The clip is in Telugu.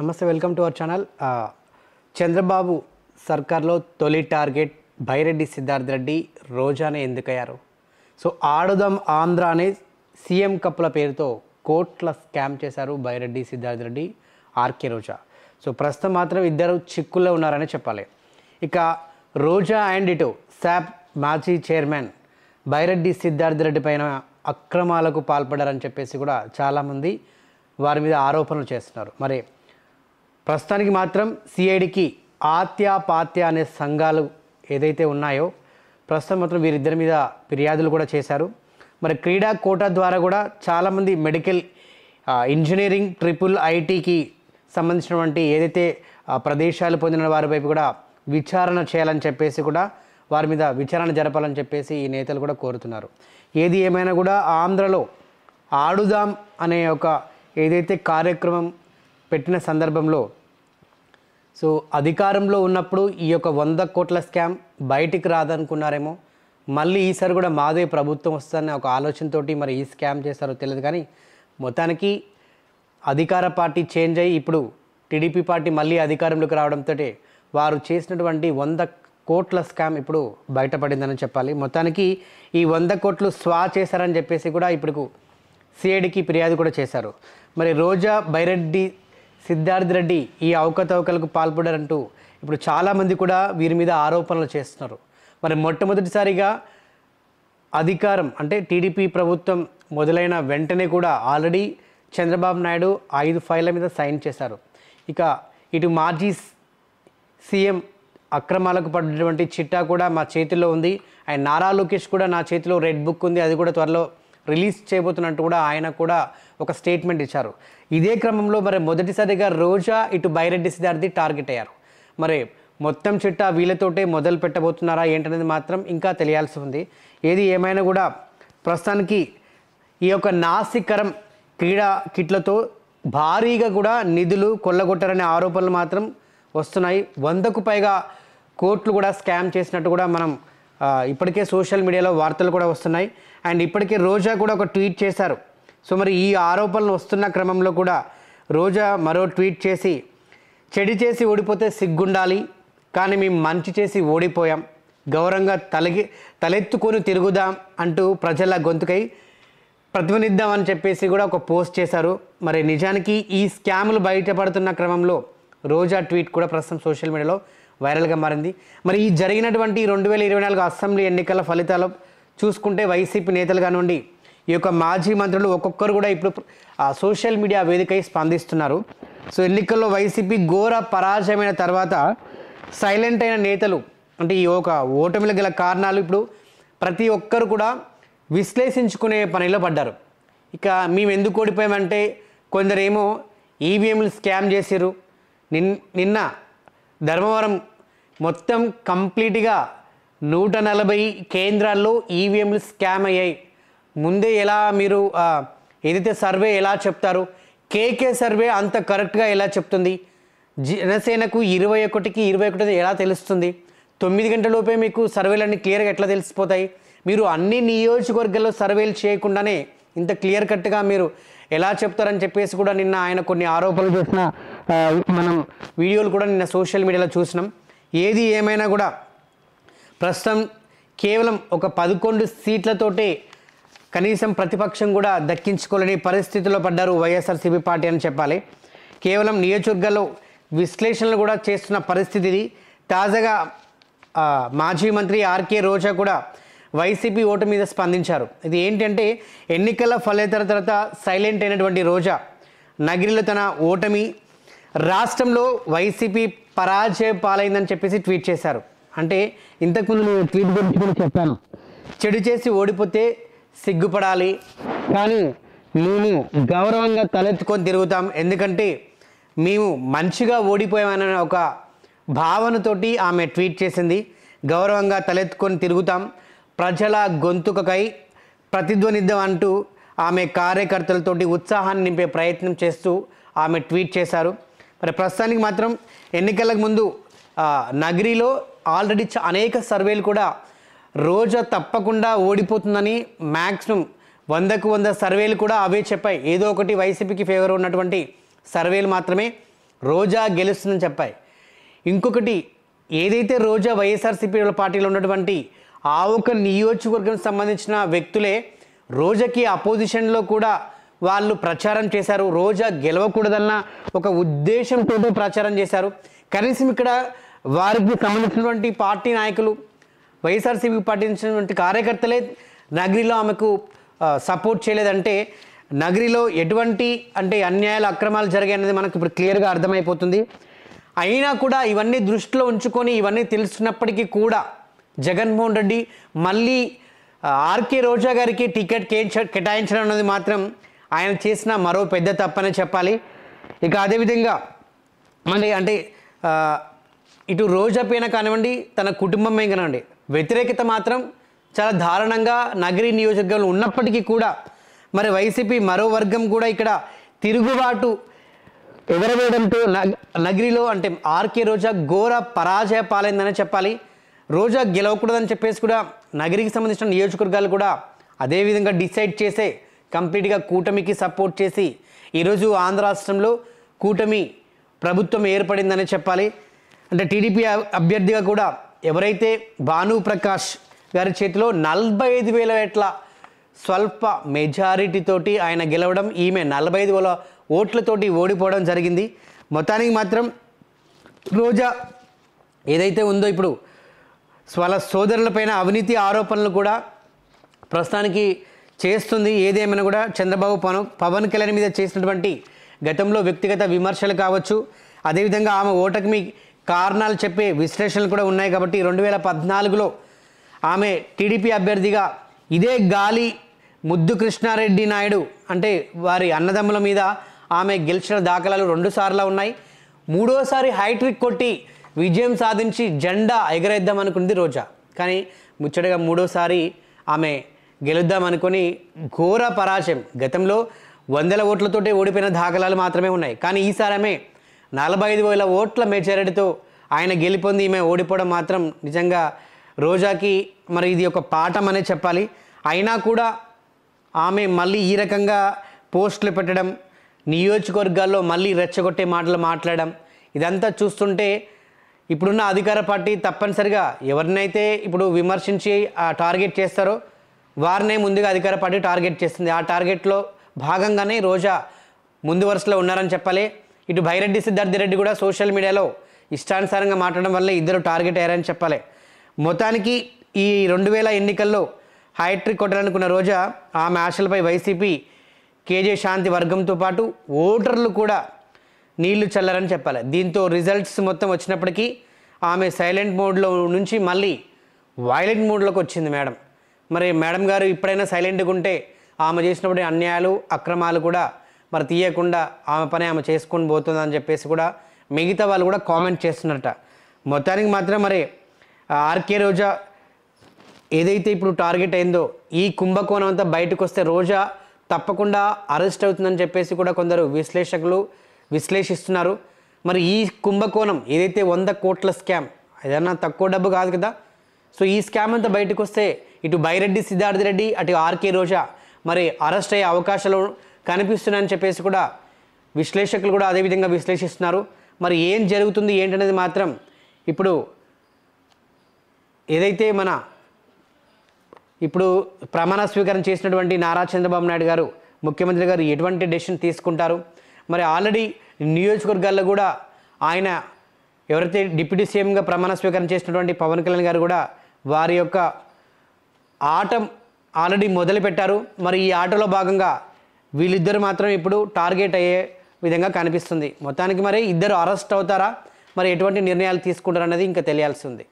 నమస్తే, welcome to our channel. Chandrababu సర్కార్లో తొలి టార్గెట్ బైరెడ్డి సిద్ధార్థ్ రెడ్డి, రోజానే ఎందుకయ్యారు? సో ఆడుదాం ఆంధ్ర అనే సీఎం కప్పుల పేరుతో కోట్ల స్కామ్ చేశారు బైరెడ్డి సిద్ధార్థ్ రెడ్డి, ఆర్కే రోజా. సో ప్రస్తుతం మాత్రం ఇద్దరు చిక్కుల్లో ఉన్నారని చెప్పాలి. ఇక రోజా అండ్ ఇటు శాప్ మాజీ చైర్మన్ బైరెడ్డి సిద్ధార్థ్ రెడ్డి పైన అక్రమాలకు పాల్పడారని చెప్పేసి కూడా చాలామంది వారి మీద ఆరోపణలు చేస్తున్నారు. మరి ప్రస్తుతానికి మాత్రం సిఐడికి ఆత్యాపాత్య అనే సంఘాలు ఏదైతే ఉన్నాయో ప్రస్తుతం మాత్రం వీరిద్దరి మీద ఫిర్యాదులు కూడా చేశారు. మరి క్రీడా కోటా ద్వారా కూడా చాలామంది మెడికల్, ఇంజనీరింగ్, ట్రిపుల్ ఐటీకి సంబంధించినటువంటి ఏదైతే ప్రదేశాలు పొందిన వారి వైపు కూడా విచారణ చేయాలని చెప్పేసి కూడా వారి మీద విచారణ జరపాలని చెప్పేసి ఈ నేతలు కూడా కోరుతున్నారు. ఏది ఏమైనా కూడా ఆంధ్రలో ఆడుదాం అనే ఒక ఏదైతే కార్యక్రమం పెట్టిన సందర్భంలో సో అధికారంలో ఉన్నప్పుడు ఈ యొక్క 100 కోట్ల స్కామ్ బయటికి రాదనుకున్నారేమో, మళ్ళీ ఈసారి కూడా మాదే ప్రభుత్వం వస్తుందనే ఒక ఆలోచనతోటి మరి ఈ స్కామ్ చేస్తారో తెలియదు. కానీ మొత్తానికి అధికార పార్టీ చేంజ్ అయ్యి ఇప్పుడు టీడీపీ పార్టీ మళ్ళీ అధికారంలోకి రావడంతో వారు చేసినటువంటి 100 కోట్ల స్కామ్ ఇప్పుడు బయటపడిందని చెప్పాలి. మొత్తానికి ఈ 100 కోట్లు స్వా చేశారని చెప్పేసి కూడా ఇప్పుడు సిఐడికి ఫిర్యాదు కూడా చేశారు. మరి రోజా, బైరెడ్డి సిద్ధార్థ్ రెడ్డి ఈ అవకతవకలకు పాల్పడారంటూ ఇప్పుడు చాలామంది కూడా వీరి మీద ఆరోపణలు చేస్తున్నారు. మరి మొట్టమొదటిసారిగా అధికారం అంటే టీడీపీ ప్రభుత్వం మొదలైన వెంటనే కూడా ఆల్రెడీ చంద్రబాబు నాయుడు 5 ఫైళ్ళ మీద సైన్ చేశారు. ఇక ఇటు మాజీ సీఎం అక్రమాలకు పడినటువంటి చిట్టా కూడా మా చేతిలో ఉంది, అండ్ నారా లోకేష్ కూడా నా చేతిలో రెడ్ బుక్ ఉంది, అది కూడా త్వరలో రిలీజ్ చేయబోతున్నట్టు కూడా ఆయన కూడా ఒక స్టేట్మెంట్ ఇచ్చారు. ఇదే క్రమంలో మరి మొదటిసారిగా రోజా, ఇటు బైరెడ్డి సిద్ధార్థి టార్గెట్ అయ్యారు. మరి మొత్తం చిట్టా వీళ్ళతోటే మొదలు పెట్టబోతున్నారా ఏంటనేది మాత్రం ఇంకా తెలియాల్సి ఉంది. ఏది ఏమైనా కూడా ప్రస్తుతానికి ఈ యొక్క నాసికరం క్రీడా కిట్లతో భారీగా కూడా నిధులు కొల్లగొట్టారనే ఆరోపణలు మాత్రం వస్తున్నాయి. 100కు పైగా కోట్లు కూడా స్కామ్ చేసినట్టు కూడా మనం ఇప్పటికే సోషల్ మీడియాలో వార్తలు కూడా వస్తున్నాయి. అండ్ ఇప్పటికే రోజా కూడా ఒక ట్వీట్ చేశారు. సో మరి ఈ ఆరోపణలు వస్తున్న క్రమంలో కూడా రోజా మరో ట్వీట్ చేసి, చెడు చేసి ఓడిపోతే సిగ్గుండాలి, కానీ మేము మంచి చేసి ఓడిపోయాం, గౌరవంగా తలెత్తుకొని తిరుగుదాం అంటూ ప్రజల గొంతుకై ప్రతిధ్వనిద్దామని చెప్పేసి కూడా ఒక పోస్ట్ చేశారు. మరి నిజానికి ఈ స్కాములు బయటపడుతున్న క్రమంలో రోజా ట్వీట్ కూడా ప్రస్తుతం సోషల్ మీడియాలో వైరల్గా మారింది. మరి ఈ జరిగినటువంటి 2024 అసెంబ్లీ ఎన్నికల ఫలితాలు చూసుకుంటే వైసీపీ నేతలు కానివ్వండి, ఈ యొక్క మాజీ మంత్రులు ఒక్కొక్కరు కూడా ఇప్పుడు సోషల్ మీడియా వేదికై స్పందిస్తున్నారు. సో ఎన్నికల్లో వైసీపీ ఘోర పరాజయమైన తర్వాత సైలెంట్ అయిన నేతలు అంటే ఈ ఒక ఓటమిల గల కారణాలు ఇప్పుడు ప్రతి ఒక్కరు కూడా విశ్లేషించుకునే పనిలో పడ్డారు. ఇక మేము ఎందుకు ఓడిపోయామంటే కొందరేమో ఈవీఎంలు స్కామ్ చేసారు, నిన్న ధర్మవరం మొత్తం కంప్లీట్గా 140 కేంద్రాల్లో ఈవీఎంలు స్కామ్ అయ్యాయి. ముందే ఎలా మీరు ఏదైతే సర్వే ఎలా చెప్తారు, కేకే సర్వే అంత కరెక్ట్గా ఎలా చెప్తుంది, జనసేనకు 21కి 21 ఎలా తెలుస్తుంది, 9 గంటలలోపే మీకు సర్వేలన్నీ క్లియర్గా ఎట్లా తెలిసిపోతాయి, మీరు అన్ని నియోజకవర్గాల్లో సర్వేలు చేయకుండానే ఇంత క్లియర్ కట్గా మీరు ఎలా చెప్తారని చెప్పేసి కూడా నిన్న ఆయన కొన్ని ఆరోపణలు చేసిన మనం వీడియోలు కూడా నిన్న సోషల్ మీడియాలో చూసినాం. ఏది ఏమైనా కూడా ప్రస్తుతం కేవలం ఒక 11 సీట్లతోటే కనీసం ప్రతిపక్షం కూడా దక్కించుకోలేని పరిస్థితిలో పడ్డారు వైఎస్ఆర్సీపీ పార్టీ అని చెప్పాలి. కేవలం నియోజకవర్గాల్లో విశ్లేషణలు కూడా చేస్తున్న పరిస్థితి ఇది. తాజాగా మాజీ మంత్రి ఆర్కే రోజా కూడా వైసీపీ ఓటు మీద స్పందించారు. ఇది ఏంటంటే ఎన్నికల ఫలితాల తర్వాత సైలెంట్ అయినటువంటి రోజా నగిరిలో తన ఓటమి, రాష్ట్రంలో వైసీపీ పరాజయ పాలైందని చెప్పేసి ట్వీట్ చేశారు. అంటే ఇంతకుముందు నేను ట్వీట్ గురించి కూడా చెప్పాను, చెడు చేసి ఓడిపోతే సిగ్గుపడాలి, కానీ మేము గౌరవంగా తలెత్తుకొని తిరుగుతాం, ఎందుకంటే మేము మంచిగా ఓడిపోయామనే ఒక భావనతోటి ఆమె ట్వీట్ చేసింది. గౌరవంగా తలెత్తుకొని తిరుగుతాం, ప్రజల గొంతుకకై ప్రతిధ్వనిద్దాం అంటూ ఆమె కార్యకర్తలతోటి ఉత్సాహాన్ని నింపే ప్రయత్నం చేస్తూ ఆమె ట్వీట్ చేశారు. మరి ప్రస్తుతానికి మాత్రం ఎన్నికలకు ముందు నగరిలో ఆల్రెడీ అనేక సర్వేలు కూడా రోజా తప్పకుండా ఓడిపోతుందని మ్యాక్సిమం 100కు 100 సర్వేలు కూడా అవే చెప్పాయి. ఏదో ఒకటి వైసీపీకి ఫేవర్ ఉన్నటువంటి సర్వేలు మాత్రమే రోజా గెలుస్తుందని చెప్పాయి. ఇంకొకటి ఏదైతే రోజా వైఎస్ఆర్సీపీ పార్టీలో ఉన్నటువంటి ఆ ఒక నియోజకవర్గం సంబంధించిన వ్యక్తులే రోజాకి అపోజిషన్లో కూడా వాళ్ళు ప్రచారం చేశారు. రోజా గెలవకూడదన్న ఒక ఉద్దేశంతో ప్రచారం చేశారు. కనీసం ఇక్కడ వారికి సంబంధించినటువంటి పార్టీ నాయకులు, వైఎస్ఆర్సీపీ పాటించినటువంటి కార్యకర్తలే నగరిలో ఆమెకు సపోర్ట్ చేయలేదంటే నగరిలో ఎటువంటి అన్యాయాలు అక్రమాలు జరిగాయనేది మనకు ఇప్పుడు క్లియర్గా అర్థమైపోతుంది. అయినా కూడా ఇవన్నీ దృష్టిలో ఉంచుకొని ఇవన్నీ తెలుసుకున్నప్పటికీ కూడా జగన్మోహన్ రెడ్డి మళ్ళీ ఆర్కే రోజా గారికి టికెట్ కేటాయించడం అనేది మాత్రం ఆయన చేసిన మరో పెద్ద తప్పనే చెప్పాలి. ఇక అదేవిధంగా మళ్ళీ ఇటు రోజా పైన కానివ్వండి, తన కుటుంబం మీద కానివ్వండి, వ్యతిరేకత మాత్రం చాలా దారుణంగా నగరి నియోజకవర్గంలో ఉన్నప్పటికీ కూడా మరి వైసీపీ మరో వర్గం కూడా ఇక్కడ తిరుగుబాటు ఎగరవేయడంతో నగరిలో ఆర్కే రోజా ఘోర పరాజయ పాలైందని చెప్పాలి. రోజా గెలవకూడదని చెప్పేసి కూడా నగరికి సంబంధించిన నియోజకవర్గాలు కూడా అదేవిధంగా డిసైడ్ చేసే కంప్లీట్గా కూటమికి సపోర్ట్ చేసి ఈరోజు ఆంధ్ర రాష్ట్రంలో కూటమి ప్రభుత్వం ఏర్పడిందని చెప్పాలి. టీడీపీ అభ్యర్థిగా కూడా ఎవరైతే భానుప్రకాష్ గారి చేతిలో 45,000 ఓట్ల స్వల్ప మెజారిటీతోటి ఆయన గెలవడం, ఈమె 45,000 ఓట్లతోటి ఓడిపోవడం జరిగింది. మొత్తానికి మాత్రం రోజా ఏదైతే ఉందో ఇప్పుడు వాళ్ళ సోదరులపైన అవినీతి ఆరోపణలు కూడా ప్రస్తుతానికి చేస్తుంది. ఏదేమైనా కూడా చంద్రబాబు పవన్ కళ్యాణ్ మీద చేసినటువంటి గతంలో వ్యక్తిగత విమర్శలు కావచ్చు, అదేవిధంగా ఆమె ఓటమి కారణాలు చెప్పే విశ్లేషణలు కూడా ఉన్నాయి. కాబట్టి 2014లో ఆమె టీడీపీ అభ్యర్థిగా ఇదే గాలి ముద్దు కృష్ణారెడ్డి నాయుడు వారి అన్నదమ్ముల మీద ఆమె గెలిచిన దాఖలాలు 2 సార్లు ఉన్నాయి. 3వసారి హైట్రిక్ కొట్టి విజయం సాధించి జెండా ఎగరేద్దాం అనుకుంది రోజా. కానీ ముచ్చటగా 3వసారి ఆమె గెలుద్దాం అనుకొని ఘోర పరాజయం. గతంలో 100,000 ఓట్లతోటే ఓడిపోయిన దాఖలాలు మాత్రమే ఉన్నాయి. కానీ ఈసారి ఆమె 45,000 ఓట్ల మెజారిటీతో ఆయన గెలిపొంది ఈమె ఓడిపోవడం మాత్రం నిజంగా రోజాకి మరి ఇది ఒక పాఠం అనే చెప్పాలి. అయినా కూడా ఆమె మళ్ళీ ఈ రకంగా పోస్టులు పెట్టడం, నియోజకవర్గాల్లో మళ్ళీ రెచ్చగొట్టే మాటలు మాట్లాడడం, ఇదంతా చూస్తుంటే ఇప్పుడున్న అధికార పార్టీ తప్పనిసరిగా ఎవరినైతే ఇప్పుడు విమర్శించి టార్గెట్ చేస్తారో వారినే ముందుగా అధికార పార్టీ టార్గెట్ చేస్తుంది. ఆ టార్గెట్లో భాగంగానే రోజా ముందు వరుసలో ఉన్నారని చెప్పాలి. ఇటు భైరెడ్డి సిద్ధార్థ రెడ్డి కూడా సోషల్ మీడియాలో ఇష్టానుసారంగా మాట్లాడడం వల్ల ఇద్దరు టార్గెట్ అయ్యారని చెప్పాలి. మొత్తానికి ఈ 2000 ఎన్నికల్లో హ్యాట్రిక్ కొట్టాలనుకున్న రోజా ఆమె ఆశలపై వైసీపీ కేజే శాంతి వర్గంతో పాటు ఓటర్లు కూడా నీళ్లు చల్లారని చెప్పాలి. దీంతో రిజల్ట్స్ మొత్తం వచ్చినప్పటికీ ఆమె సైలెంట్ మోడ్లో నుంచి మళ్ళీ వైలెంట్ మోడ్లోకి వచ్చింది మేడం. మరి మేడం గారు ఇప్పుడైనా సైలెంట్గా ఉంటే ఆమె చేసినప్పుడు అన్యాయాలు అక్రమాలు కూడా మరి తీయకుండా ఆమె పని ఆమె చేసుకొని పోతుందని చెప్పేసి కూడా మిగతా వాళ్ళు కూడా కామెంట్ చేస్తున్నారట. మొత్తానికి మాత్రం మరి ఆర్కే రోజా ఏదైతే ఇప్పుడు టార్గెట్ అయిందో ఈ కుంభకోణం అంతా బయటకు వస్తే రోజా తప్పకుండా అరెస్ట్ అవుతుందని చెప్పేసి కూడా కొందరు విశ్లేషకులు విశ్లేషిస్తున్నారు. మరి ఈ కుంభకోణం ఏదైతే 100 కోట్ల స్కామ్ ఏదన్నా తక్కువ డబ్బు కాదు కదా. సో ఈ స్కామ్ అంతా బయటకు వస్తే ఇటు బైరెడ్డి సిద్ధార్థ రెడ్డి అటు ఆర్కే రోజా మరి అరెస్ట్ అయ్యే అవకాశాలు కనిపిస్తున్నాయని చెప్పేసి కూడా విశ్లేషకులు కూడా అదేవిధంగా విశ్లేషిస్తున్నారు. మరి ఏం జరుగుతుంది ఏంటనేది మాత్రం ఇప్పుడు ఏదైతే ఇప్పుడు ప్రమాణ స్వీకారం చేసినటువంటి నారా చంద్రబాబు నాయుడు గారు ముఖ్యమంత్రి గారు ఎటువంటి డెసిషన్ తీసుకుంటారు, మరి ఆల్రెడీ నియోజకవర్గాల్లో కూడా ఆయన ఎవరైతే డిప్యూటీ సీఎంగా ప్రమాణ స్వీకారం చేసినటువంటి పవన్ కళ్యాణ్ గారు కూడా వారి యొక్క ఆట ఆల్రెడీ మొదలుపెట్టారు. మరి ఈ ఆటలో భాగంగా వీళ్ళిద్దరు మాత్రం ఇప్పుడు టార్గెట్ అయ్యే విధంగా కనిపిస్తుంది. మొత్తానికి మరి ఇద్దరు అరెస్ట్ అవుతారా, మరి ఎటువంటి నిర్ణయాలు తీసుకుంటారన్నది ఇంకా తెలియాల్సి ఉంది.